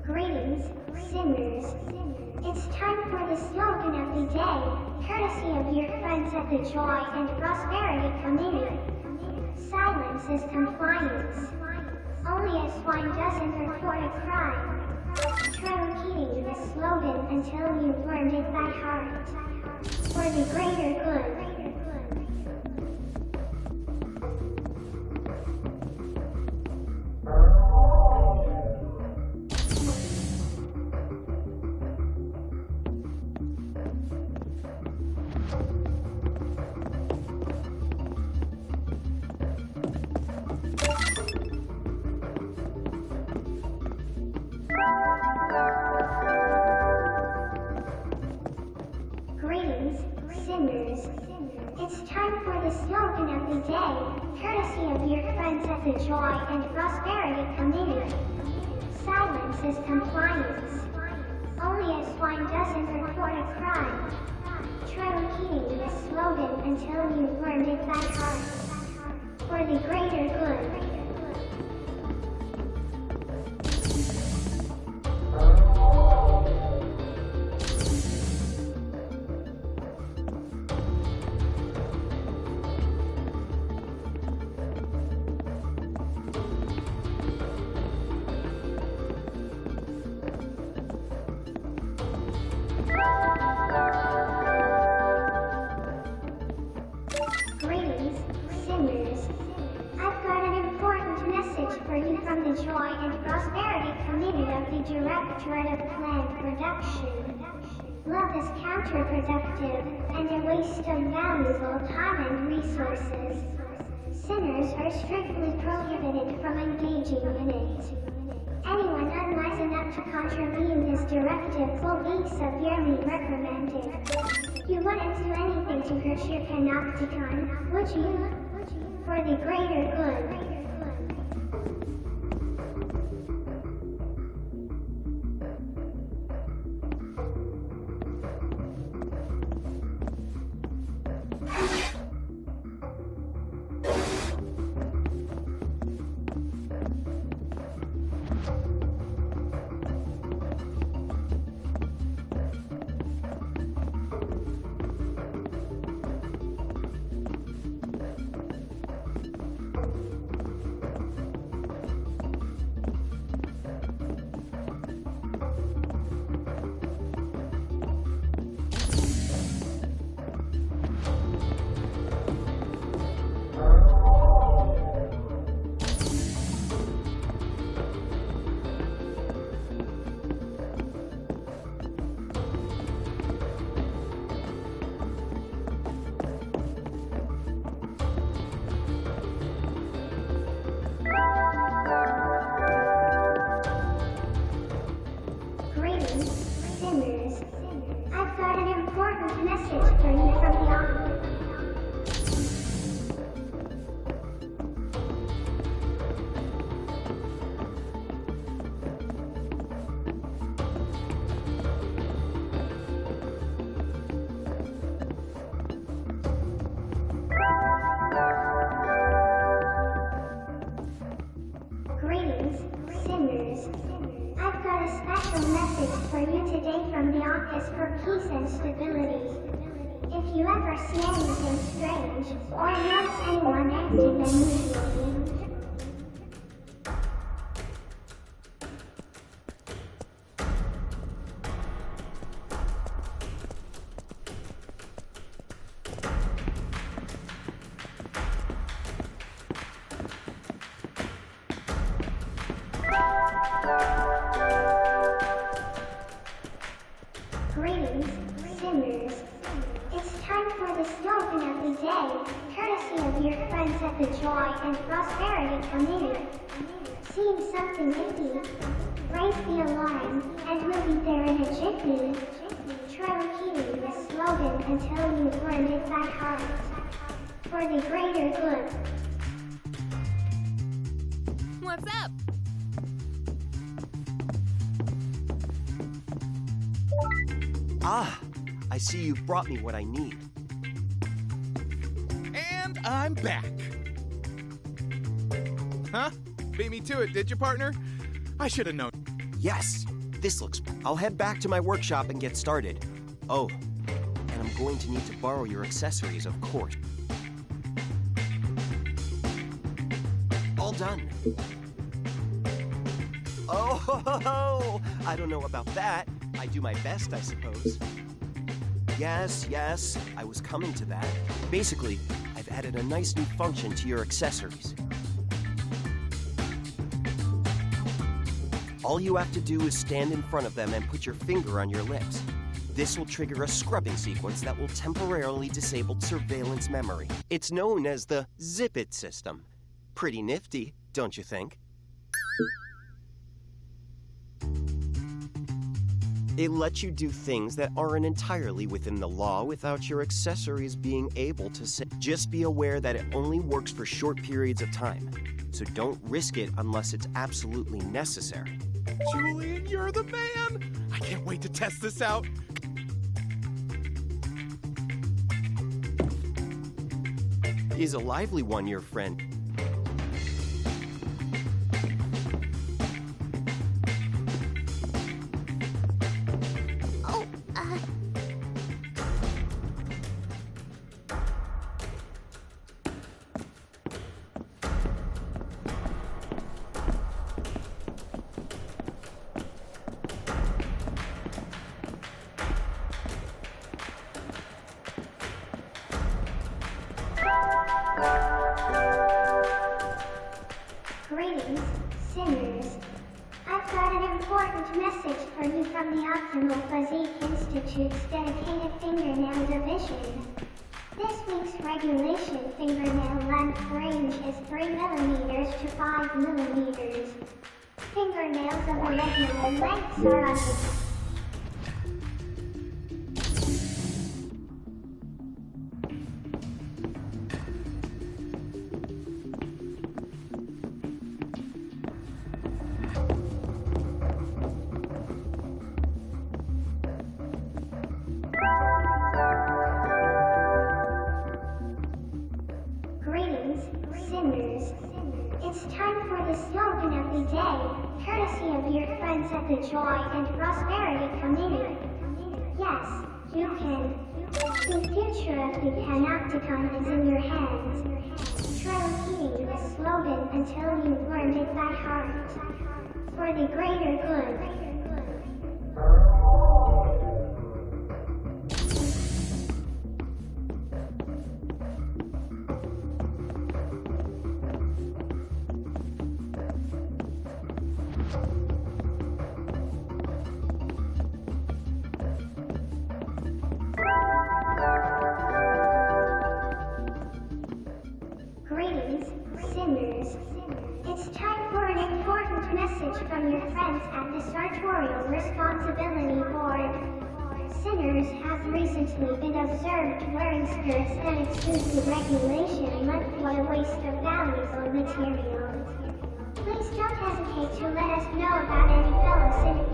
Greetings, sinners. It's time for the slogan of the day, courtesy of your friends at the Joy and Prosperity Committee. Silence is compliance. Only a swine doesn't report a crime. Try repeating the slogan until you've learned it by heart. For the greater good. Greetings, sinners. It's time for the slogan of the day, courtesy of your friends at the Joy and Prosperity Committee. Silence is compliance. Only a swine doesn't report a crime. Try repeating the slogan until you've learned it by heart. For the greater good. Greetings, sinners. I've got an important message for you from the Joy and Prosperity Committee of the Directorate of Planned Production. Love is counterproductive and a waste of valuable time and resources. Sinners are strictly prohibited from engaging in it. Anyone unwise enough to contravene this directive will be severely reprimanded. You wouldn't do anything to hurt your panopticon, would you? For the greater good. Greetings, sinners. I've got an important message for you from the office. Greetings, sinners. I've got a special message for you today from the Office for Peace and Stability. If you ever see anything strange, or notice anyone acting unusually, Greetings, sinners. It's time for the slogan of the day, courtesy of your friends at the Joy and Prosperity Committee. Seeing something icky? Raise the alarm, and we'll be there in a jiffy. Try repeating the slogan until you've learned it by heart. For the greater good. What's up? Ah, I see you've brought me what I need. And I'm back. Huh? Beat me to it, did you, partner? I should have known. Yes, this looks... I'll head back to my workshop and get started. Oh, and I'm going to need to borrow your accessories, of course. All done. Oh, I don't know about that. I do my best, I suppose. Yes, I was coming to that. Basically, I've added a nice new function to your accessories. All you have to do is stand in front of them and put your finger on your lips. This will trigger a scrubbing sequence that will temporarily disable surveillance memory. It's known as the Zip It system. Pretty nifty, don't you think? It lets you do things that aren't entirely within the law without your accessories being able to say. Just be aware that it only works for short periods of time, so don't risk it unless it's absolutely necessary. Julian, you're the man! I can't wait to test this out. He's a lively one, your friend. Greetings, sinners. I've got an important message for you from the Optimal Physique Institute's dedicated fingernail division. This week's regulation fingernail length range is 3 millimeters to 5 millimeters. Fingernails of irregular lengths are on the sinners. It's time for the slogan of the day, courtesy of your friends at the Joy and Prosperity Committee. Yes, you can. The future of the Panopticon is in your hands. Try repeating the slogan until you've learned it by heart. For the greater good. Greetings, sinners. It's time for an important message from your friends at the Sartorial Responsibility Board. Sinners have recently been observed wearing skirts that exclude the regulation month. What a waste of valuable material. Please don't hesitate to let us know about any fellow sinners.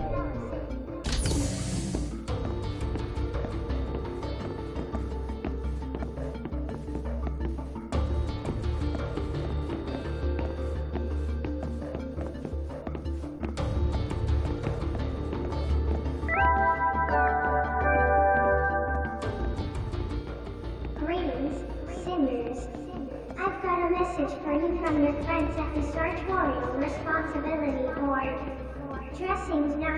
Sinners. I've got a message for you from your friends at the Sartorial Responsibility Board. Dressing's not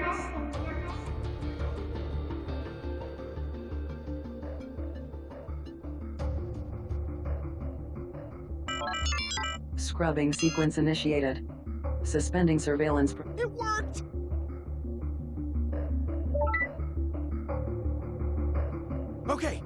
Scrubbing sequence initiated. Suspending surveillance. It worked! Okay,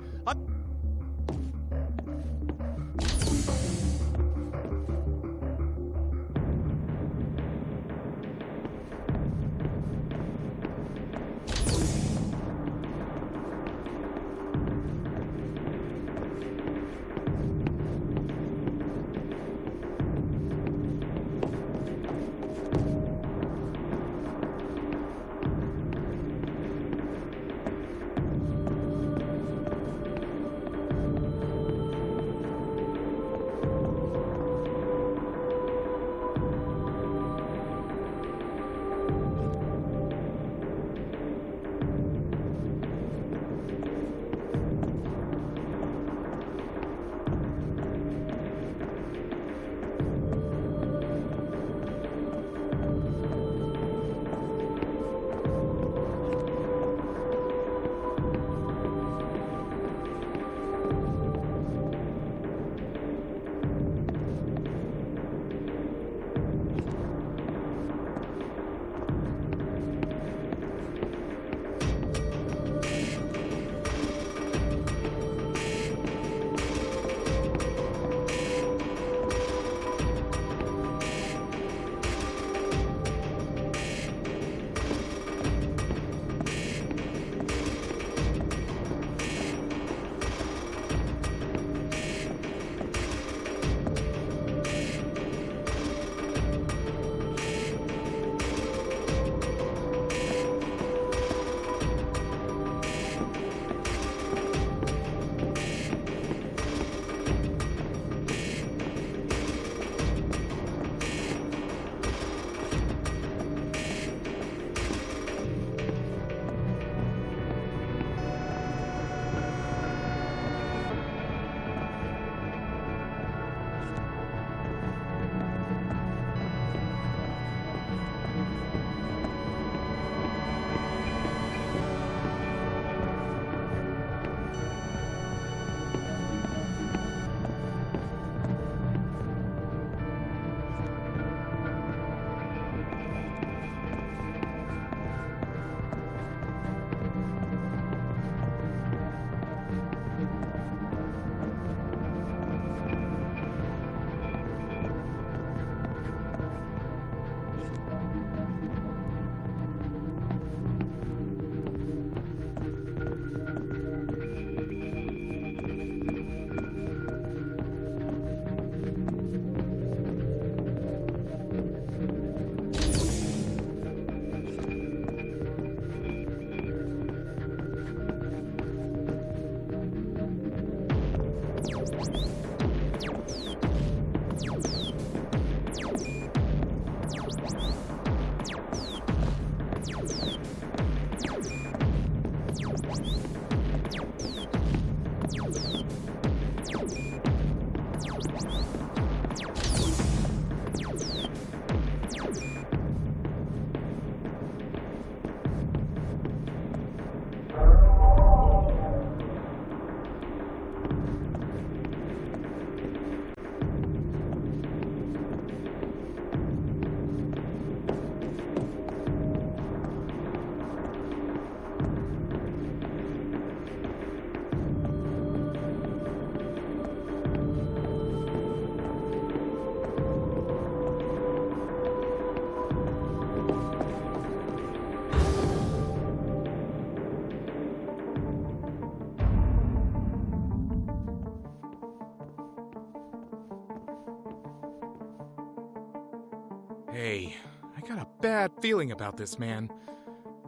Hey, I got a bad feeling about this, man.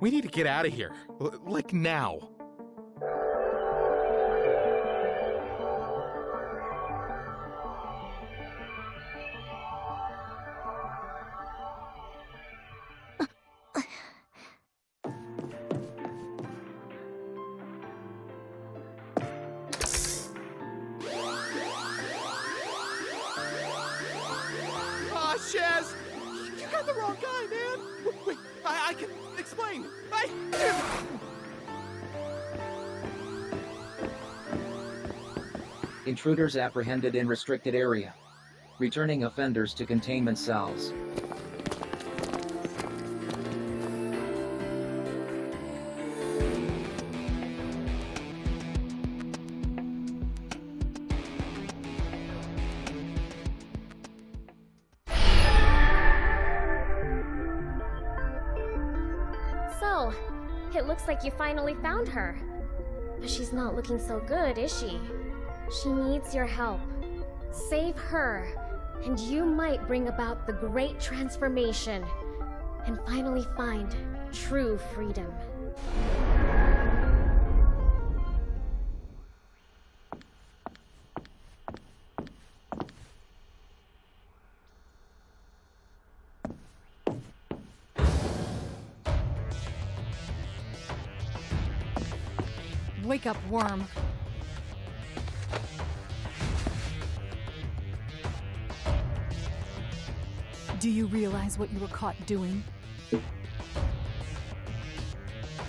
We need to get out of here. Like now. Aw, Chaz! You got the wrong guy, man! Wait, I can explain. Intruders apprehended in restricted area. Returning offenders to containment cells. So, it looks like you finally found her. But she's not looking so good, is she? She needs your help. Save her, and you might bring about the great transformation and finally find true freedom. Wake up, worm. Do you realize what you were caught doing?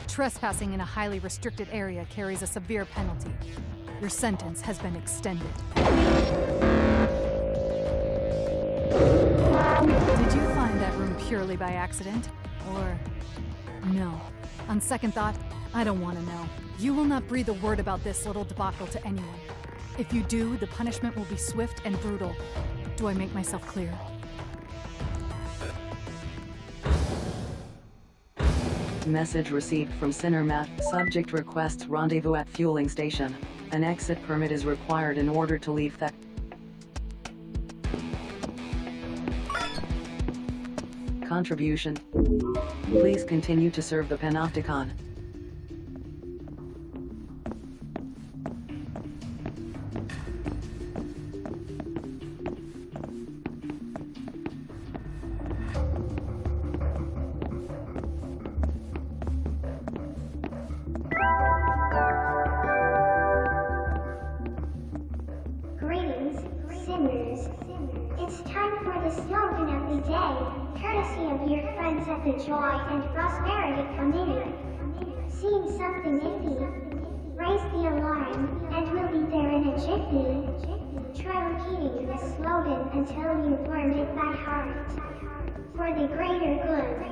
Trespassing in a highly restricted area carries a severe penalty. Your sentence has been extended. Did you find that room purely by accident? Or no? On second thought, I don't want to know. You will not breathe a word about this little debacle to anyone. If you do, the punishment will be swift and brutal. Do I make myself clear? Message received from Cinermat. Subject requests rendezvous at fueling station. An exit permit is required in order to leave that. Contribution. Please continue to serve the Panopticon. Greetings, sinners. It's time for the slogan of the day, courtesy of your friends at the Joy and Prosperity Committee. Seeing something iffy? Raise the alarm, and we'll be there in a jiffy. Try repeating the slogan until you learn it by heart. For the greater good.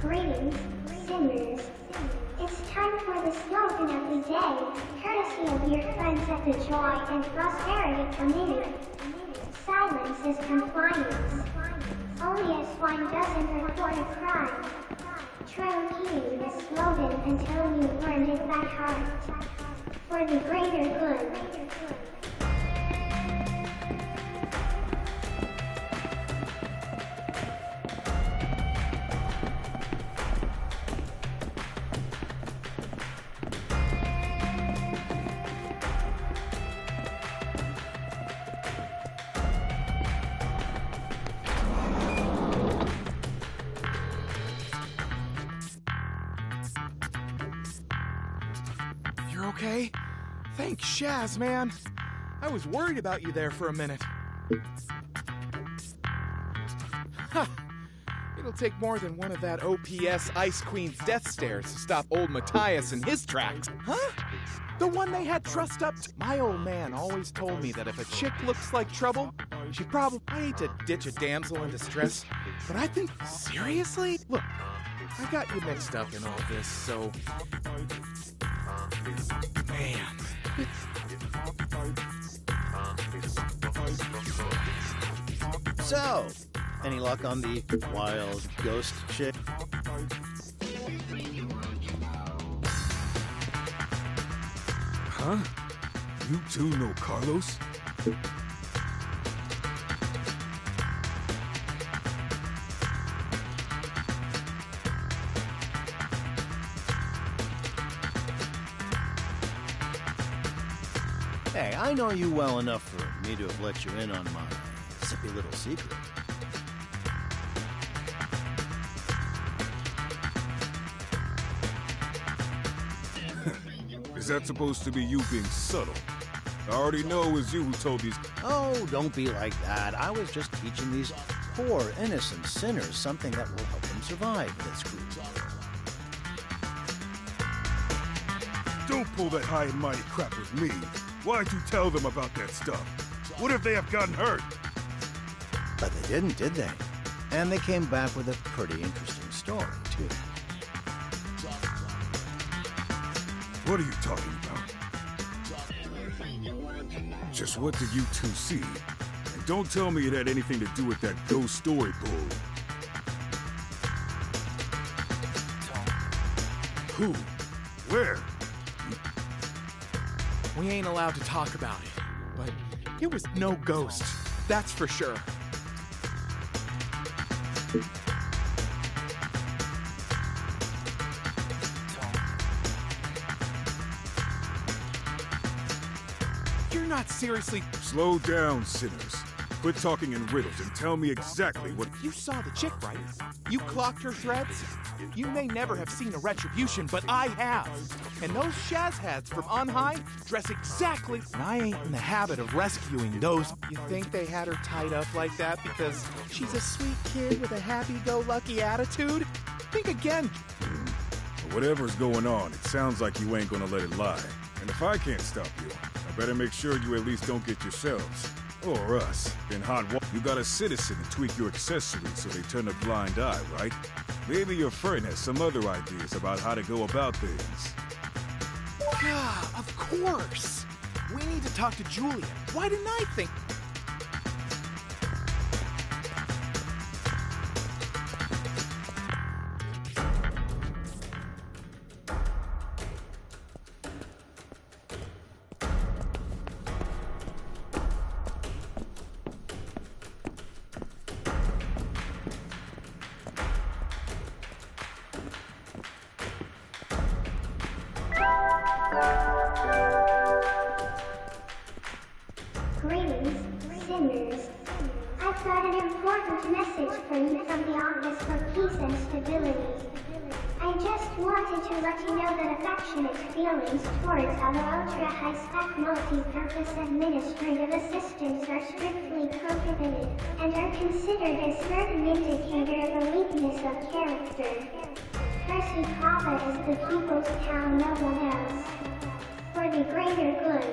Greetings, sinners. It's time for the slogan of the day, courtesy of your friends at the Joy and Prosperity Committee. Silence is compliance. swine doesn't report a crime. Try repeating this slogan until you learn it by heart. For the greater good. You're okay? Thanks, Shaz, man. I was worried about you there for a minute. Huh. It'll take more than one of that OPS Ice Queen's death stares to stop old Matthias in his tracks. Huh? The one they had trussed up to. My old man always told me that if a chick looks like trouble, she probably... I hate to ditch a damsel in distress, but I think... Seriously? Look, I got you mixed up in all this, so... Man. So, any luck on the wild ghost shit? Huh? You two know Carlos? Hey, I know you well enough for me to have let you in on my zippy little secret. Is that supposed to be you being subtle? I already know it was you who told these... Oh, don't be like that. I was just teaching these poor, innocent sinners something that will help them survive this cruise. Don't pull that high and mighty crap with me. Why'd you tell them about that stuff? What if they have gotten hurt? But they didn't, did they? And they came back with a pretty interesting story, too. What are you talking about? Just what did you two see? And don't tell me it had anything to do with that ghost story bull. Who? Where? We ain't allowed to talk about it, but it was no ghost. That's for sure. You're not seriously... Slow down, sinners. Quit talking in riddles and tell me exactly what... You saw the chick, right? You clocked her threads? You may never have seen a retribution, but I have. And those Shazhads from on high dress exactly... And I ain't in the habit of rescuing those. You think they had her tied up like that because she's a sweet kid with a happy-go-lucky attitude? Think again. Whatever's going on, it sounds like you ain't gonna let it lie. And if I can't stop you, I better make sure you at least don't get yourselves, or us, in hot water. You got a citizen to tweak your accessories so they turn a blind eye, right? Maybe your friend has some other ideas about how to go about things. Yeah, of course. We need to talk to Julian. Why didn't I think... Greetings, sinners. I've got an important message for you from the Office for Peace and Stability. I just wanted to let you know that affectionate feelings towards our ultra-high-spec multi-purpose administrative assistants are strictly prohibited and are considered a certain indicator of a weakness of character. Percy Papa is the people's pal, no one else. For the greater good.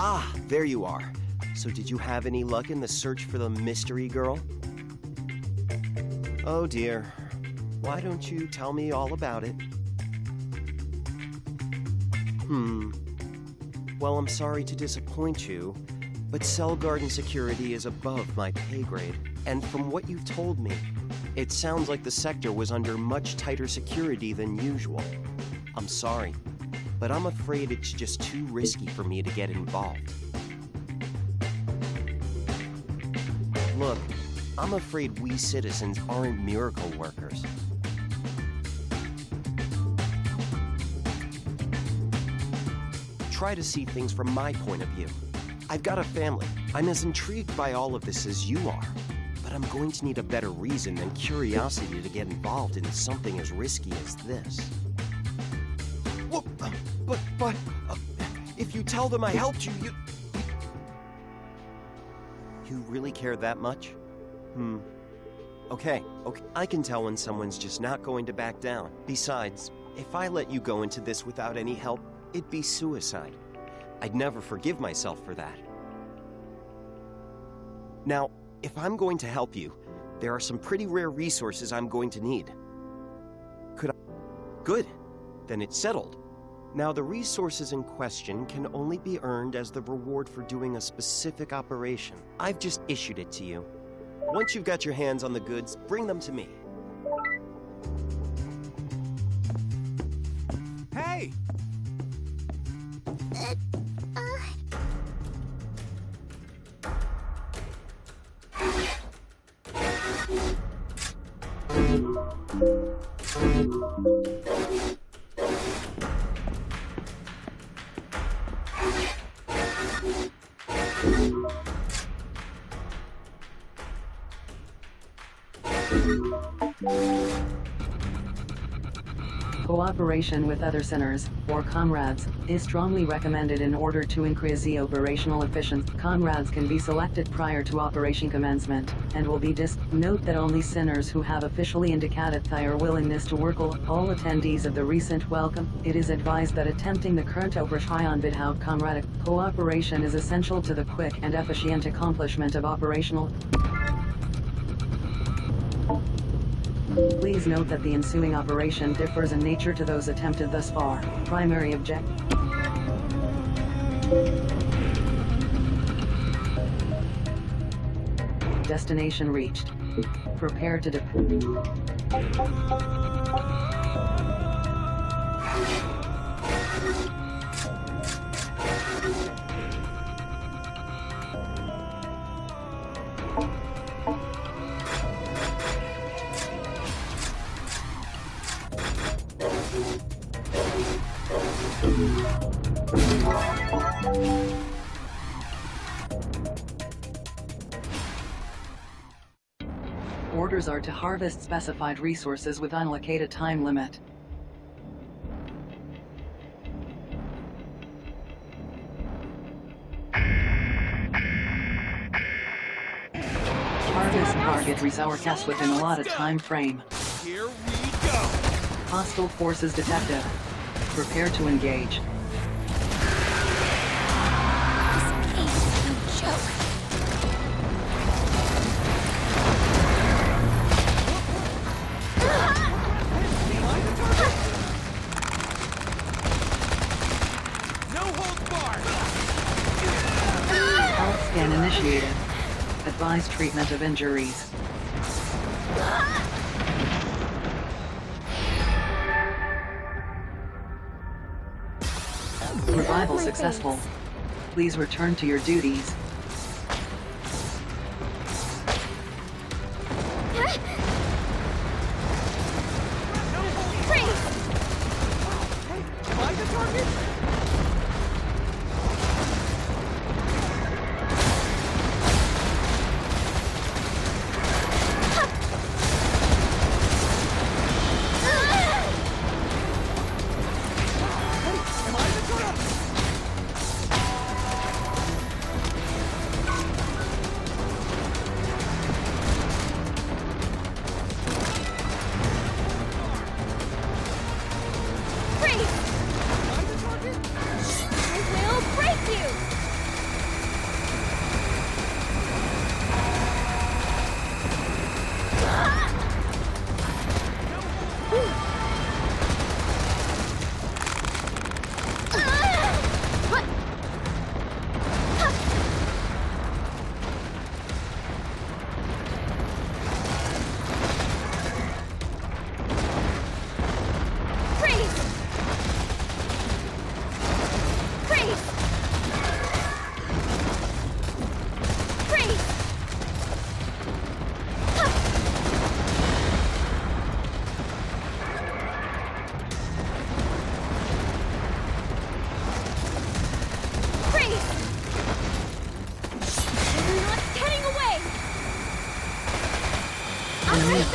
Ah, there you are. So did you have any luck in the search for the mystery girl? Oh dear. Why don't you tell me all about it? Well, I'm sorry to disappoint you, but Cell Garden security is above my pay grade. And from what you've told me, it sounds like the sector was under much tighter security than usual. I'm sorry, but I'm afraid it's just too risky for me to get involved. Look, I'm afraid we citizens aren't miracle workers. Try to see things from my point of view. I've got a family. I'm as intrigued by all of this as you are. But I'm going to need a better reason than curiosity to get involved in something as risky as this. Well, but, if you tell them I helped you, You really care that much? Okay. I can tell when someone's just not going to back down. Besides, if I let you go into this without any help, it'd be suicide. I'd never forgive myself for that. Now, if I'm going to help you, there are some pretty rare resources I'm going to need. Could I? Good. Then it's settled. Now, the resources in question can only be earned as the reward for doing a specific operation. I've just issued it to you. Once you've got your hands on the goods, bring them to me. Hey! Cooperation with other sinners, or comrades, is strongly recommended in order to increase the operational efficiency. Comrades can be selected prior to operation commencement, and will be Note that only sinners who have officially indicated their willingness to work all attendees of the recent welcome. It is advised that attempting the current operation without comrade cooperation is essential to the quick and efficient accomplishment of operational. Please note that the ensuing operation differs in nature to those attempted thus far. Primary object. Destination reached. Prepare to Orders are to harvest specified resources with unallocated time limit. Harvest target resources within allotted time frame. Here we go! Hostile forces detected. Prepare to engage. Scan initiated. Advise treatment of injuries. Revival successful. Please return to your duties.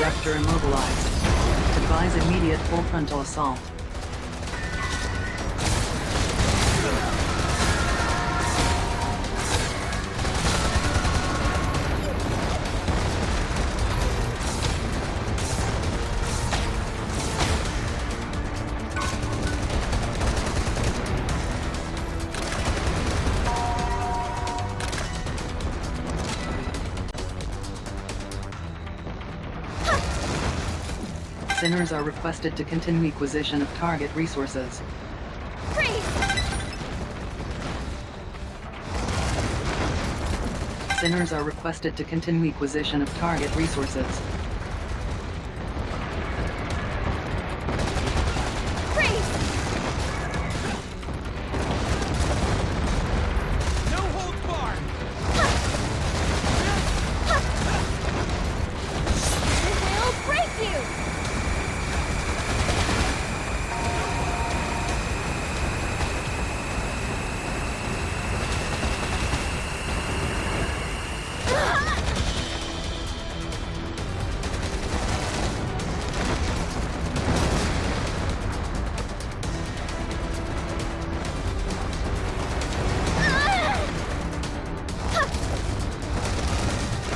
abductor immobilized. Advise immediate full frontal assault. Sinners are requested to continue acquisition of target resources. Freeze! Sinners are requested to continue acquisition of target resources. Freeze! No holds barred! We'll break you!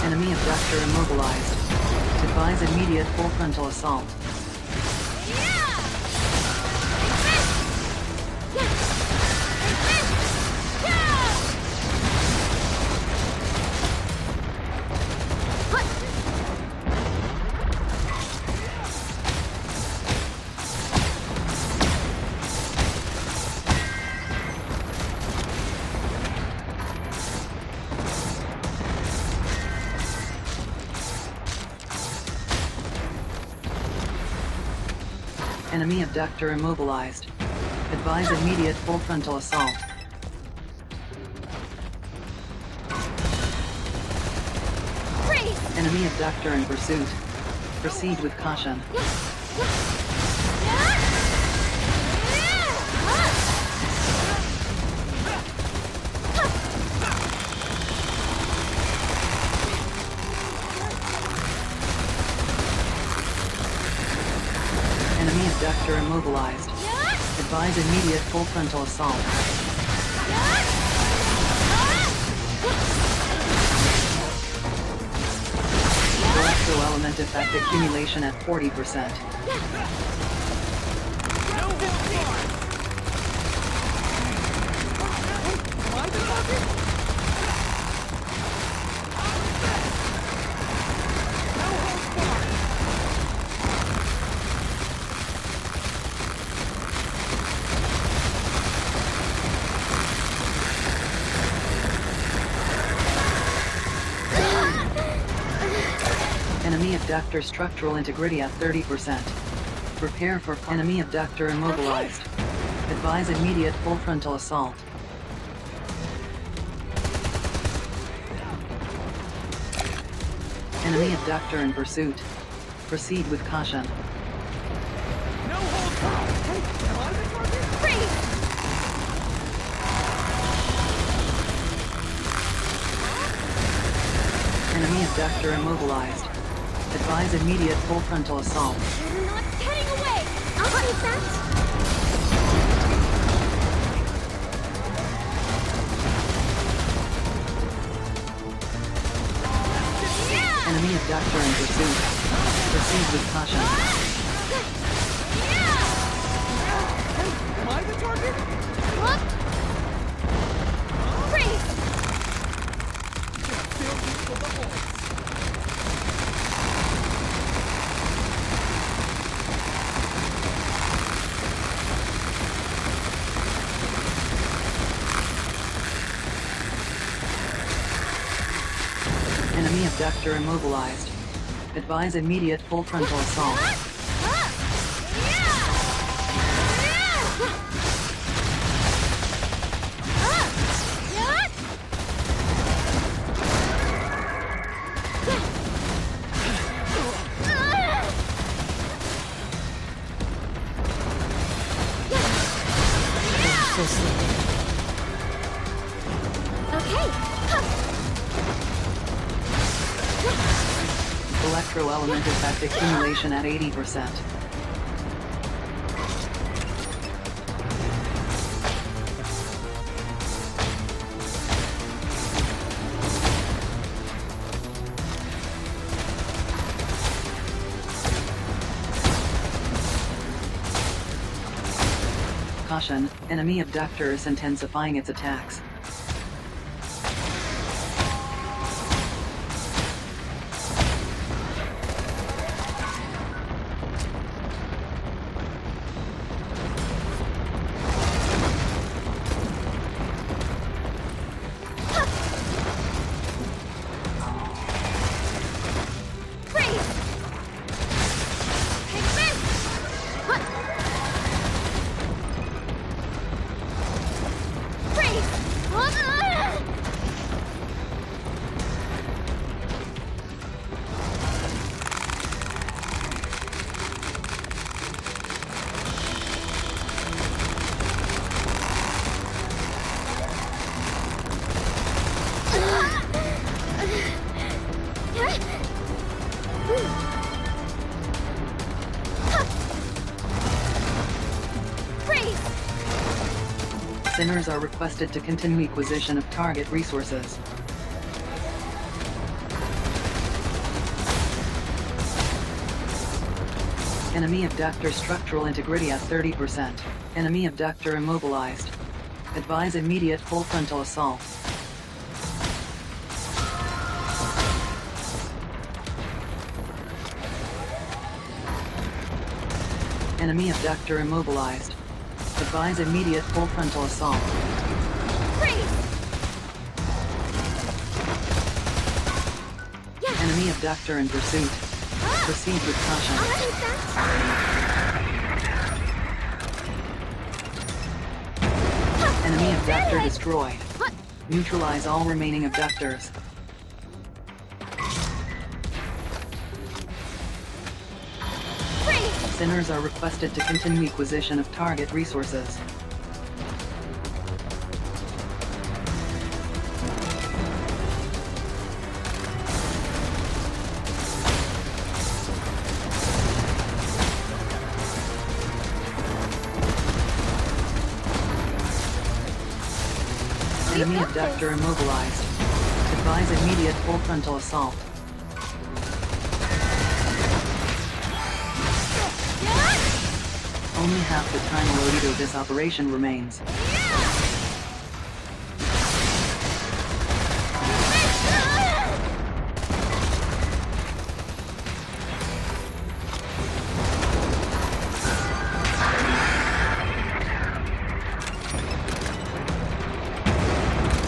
Enemy abductor immobilized. Advise immediate full frontal assault. Enemy abductor immobilized. Advise immediate full frontal assault. Freeze! Enemy abductor in pursuit. Proceed with caution. Enemy abductor immobilized. Advise immediate full frontal assault. Electro-element effect accumulation at 40%. Enemy abductor structural integrity at 30%. Prepare for enemy abductor immobilized. Advise immediate full frontal assault. Enemy abductor in pursuit. Proceed with caution. Enemy abductor immobilized. Advise immediate full frontal assault. You're not getting away! I'll take that! Enemy abductor in pursuit. Proceed with caution. Am I the target? What? Freeze! Can't feel these bullet holes. Enemy abductor immobilized. Advise immediate full frontal assault. microelement effect accumulation at 80%. Caution, enemy abductor is intensifying its attacks. Sinners are requested to continue acquisition of target resources. Enemy abductor structural integrity at 30%. Enemy abductor immobilized. Advise immediate full frontal assault. Enemy abductor immobilized. Advise immediate full frontal assault. Enemy abductor in pursuit. Proceed with caution. Enemy abductor destroyed. Neutralize all remaining abductors. Sinners are requested to continue acquisition of target resources. Enemy abductor immobilized. Advise immediate full frontal assault. Only half the time allotted of this operation remains.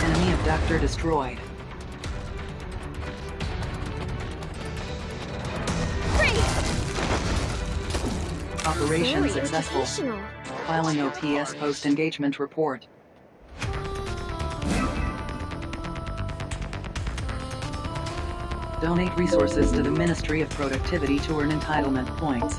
Enemy abductor destroyed. Operation Very successful. educational. Filing OPS post-engagement report. Donate resources to the Ministry of Productivity to earn entitlement points.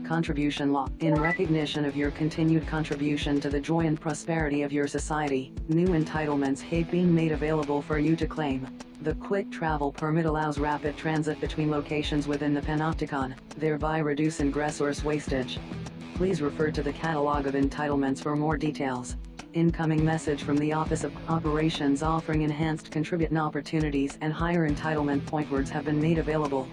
Contribution law. In recognition of your continued contribution to the joy and prosperity of your society, new entitlements have been made available for you to claim. The Quick Travel Permit allows rapid transit between locations within the Panopticon, thereby reducing resource wastage. Please refer to the catalog of entitlements for more details. Incoming message from the Office of Operations offering enhanced contribution opportunities and higher entitlement point words have been made available.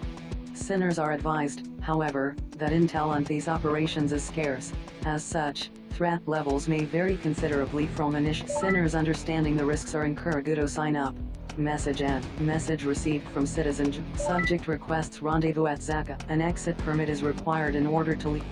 Sinners are advised, however, that intel on these operations is scarce. As such, threat levels may vary considerably from initial. Sinners understanding the risks are encouraged to sign up. Message and message received from citizen. Subject requests rendezvous at Zaka. An exit permit is required in order to leave.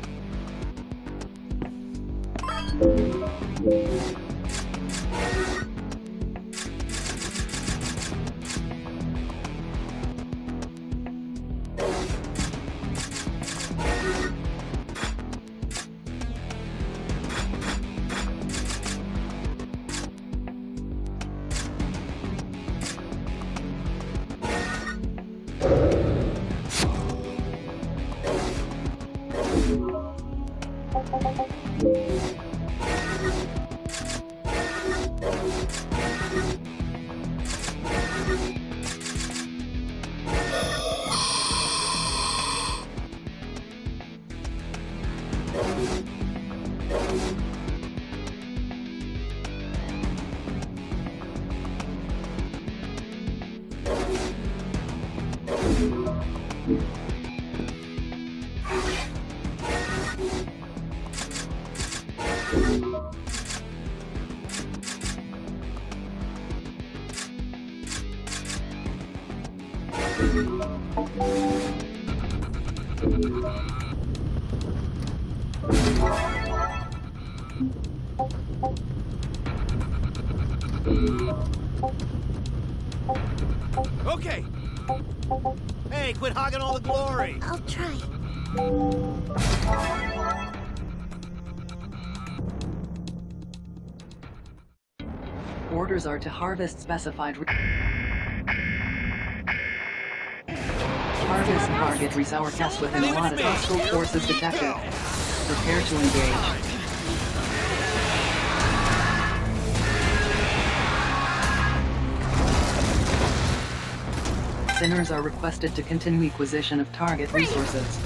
Okay! Hey, quit hogging all the glory! I'll try. Orders are to harvest specified harvest target resource within allotted hostile forces detected. Prepare to engage. Sinners are requested to continue acquisition of target resources.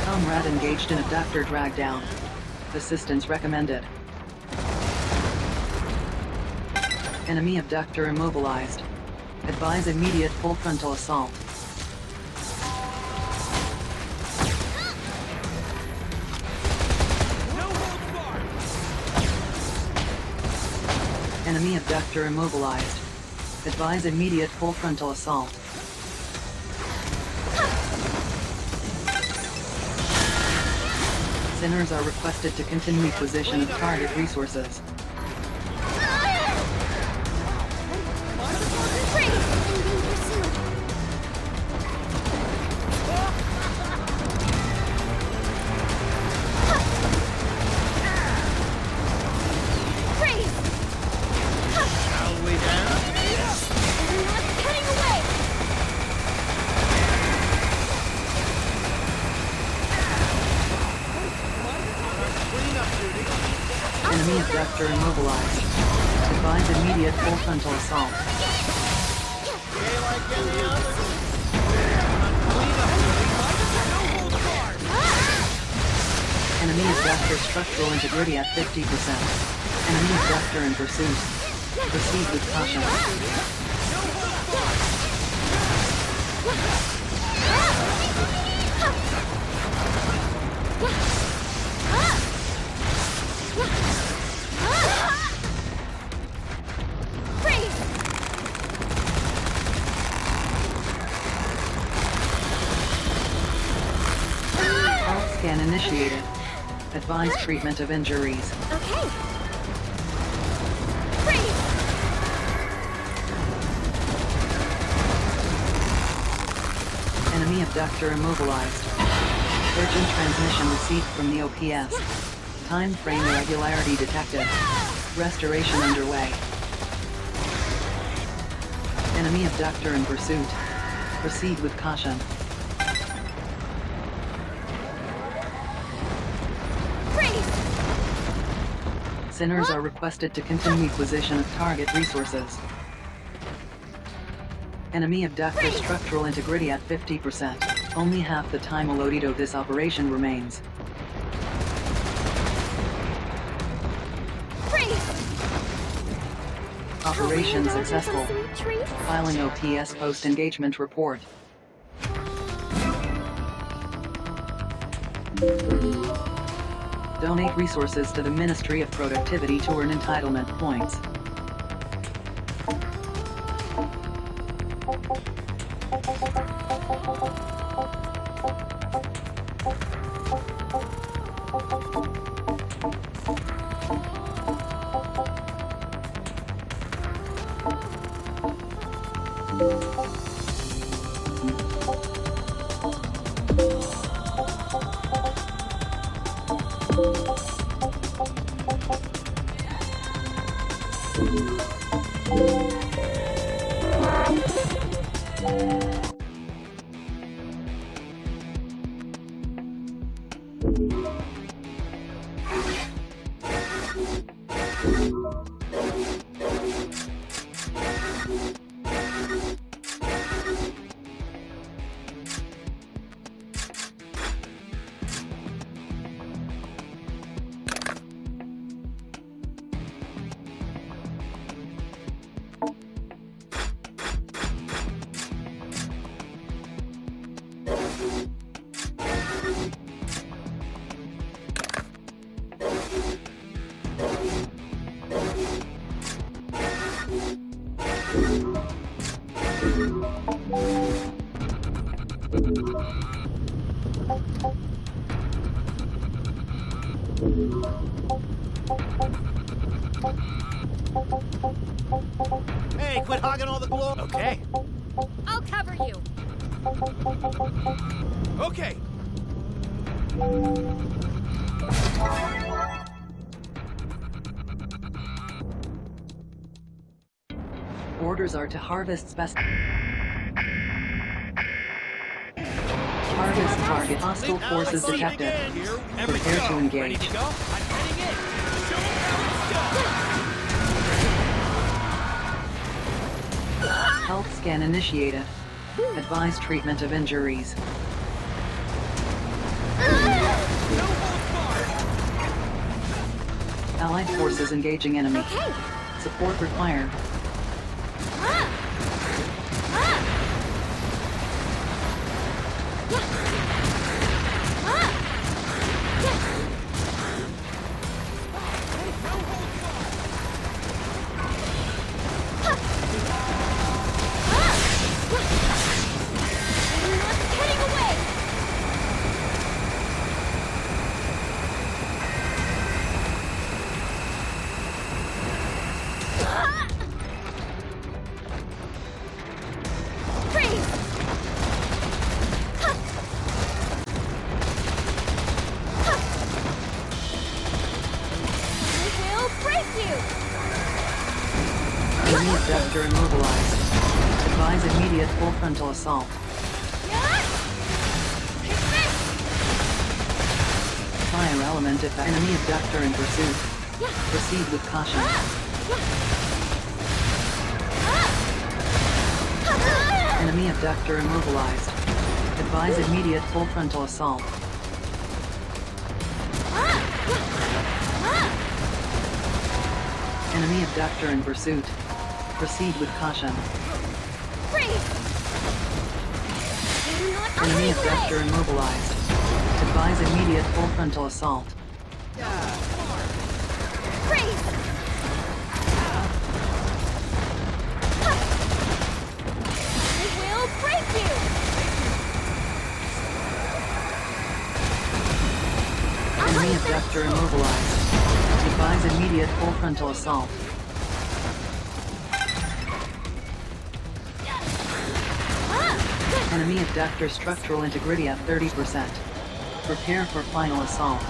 Comrade engaged in abductor drag down. Assistance recommended. Enemy abductor immobilized. Advise immediate full frontal assault. Enemy abductor immobilized. Advise immediate full frontal assault. Sinners are requested to continue acquisition of target resources. Enemy abductor immobilized. Advise immediate full frontal assault. Enemy abductor structural integrity at 50%. Enemy abductor in pursuit. Proceed with caution. Health scan initiated. Advise treatment of injuries. Okay. Enemy abductor immobilized. Urgent transmission received from the OPS. Time frame irregularity detected. Restoration underway. Enemy abductor in pursuit. Proceed with caution. Sinners are requested to continue acquisition of target resources. Enemy abductor structural integrity at 50%. Only half the time allotted of this operation remains. Operation successful. Filing OPS post-engagement report. Donate resources to the Ministry of Productivity to earn entitlement points. Hey, quit hogging all the glory. Okay. I'll cover you. Okay. Orders are to harvest Harvest target. Hostile forces detected. Prepare to engage. Ready to go? I'm heading in. Show 'em how it's done. Health scan initiated. Advise treatment of injuries. Allied forces engaging enemy. Okay. Support required. Heading away. Freeze! I will break you! Enemy abductor immobilized. Advise immediate full frontal assault. Fire element if enemy abductor in pursuit. Proceed with caution. Enemy abductor immobilized. Advise immediate full frontal assault. Enemy abductor in pursuit. Proceed with caution. Enemy abductor immobilized. Advise immediate full frontal assault. I will break you! Enemy abductor immobilized. Advise immediate full frontal assault. Enemy abductor structural integrity at 30%. Prepare for final assault.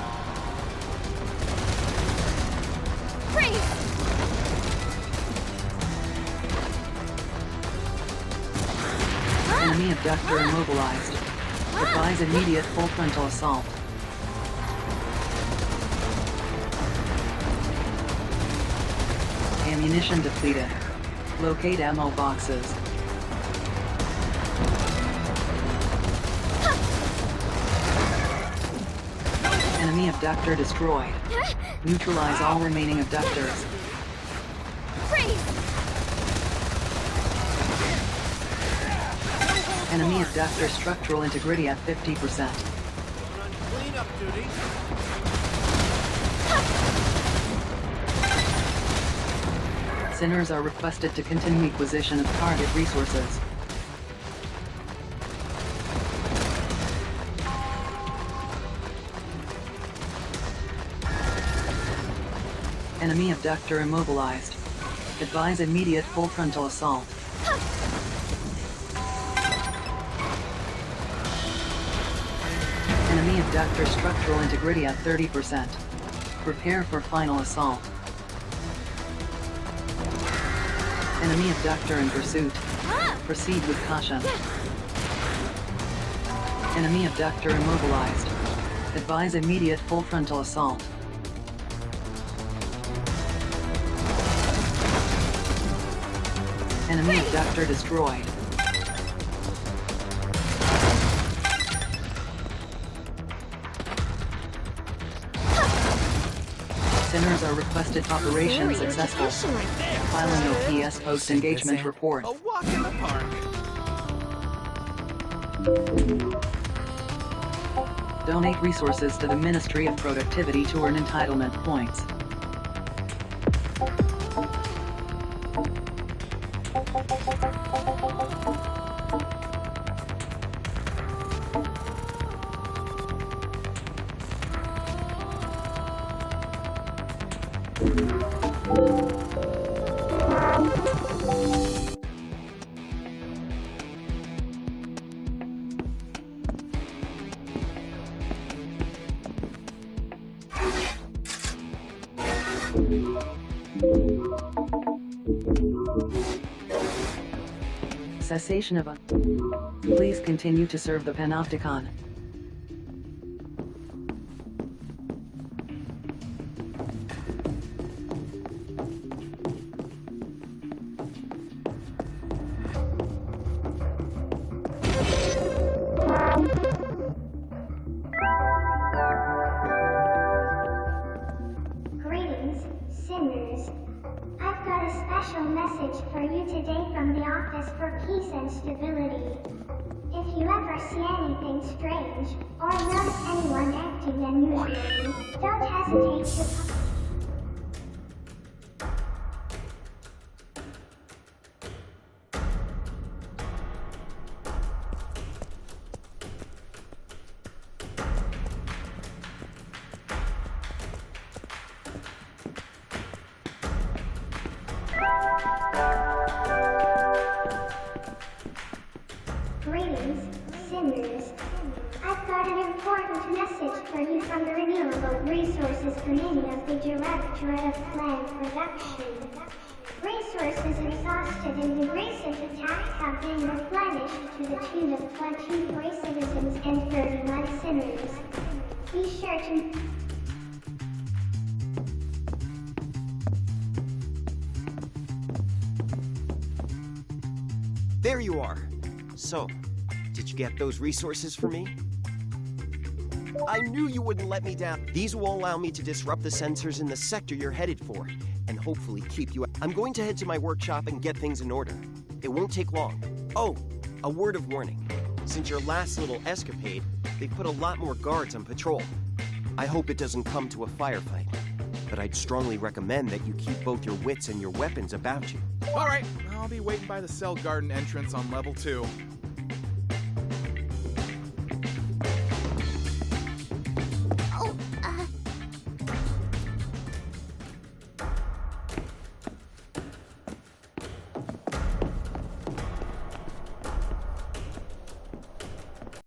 Enemy abductor immobilized. Advise immediate full frontal assault. Ammunition depleted. Locate ammo boxes. Enemy abductor destroyed. Neutralize all remaining abductors. Enemy abductor structural integrity at 50%. Cleanup duty. Sinners are requested to continue acquisition of target resources. Enemy abductor immobilized. Advise immediate full frontal assault. Enemy abductor structural integrity at 30%. Prepare for final assault. Enemy abductor in pursuit. Proceed with caution. Enemy abductor immobilized. Advise immediate full frontal assault. Enemy abductor destroyed. Sinners are requested operation successful. Filing OPS post-engagement report. A walk in the park. Donate resources to the Ministry of Productivity to earn entitlement points. Cessation of a. Please continue to serve the Panopticon. Greetings, sinners. I've got a special message for you today from the Office for Peace and Stability. If you ever see anything strange, or notice anyone acting unusually, don't hesitate to Greetings, sinners. I've got an important message for you from the Renewable Resources Committee of the Directorate of Planned Production. Resources exhausted in the recent attacks have been replenished to the tune of 23 citizens and 31 sinners. Be sure to... There you are. So, did you get those resources for me? I knew you wouldn't let me down. These will allow me to disrupt the sensors in the sector you're headed for, and hopefully keep you... I'm going to head to my workshop and get things in order. It won't take long. Oh, a word of warning. Since your last little escapade, they've put a lot more guards on patrol. I hope it doesn't come to a firefight, but I'd strongly recommend that you keep both your wits and your weapons about you. All right, I'll be waiting by the cell garden entrance on level 2.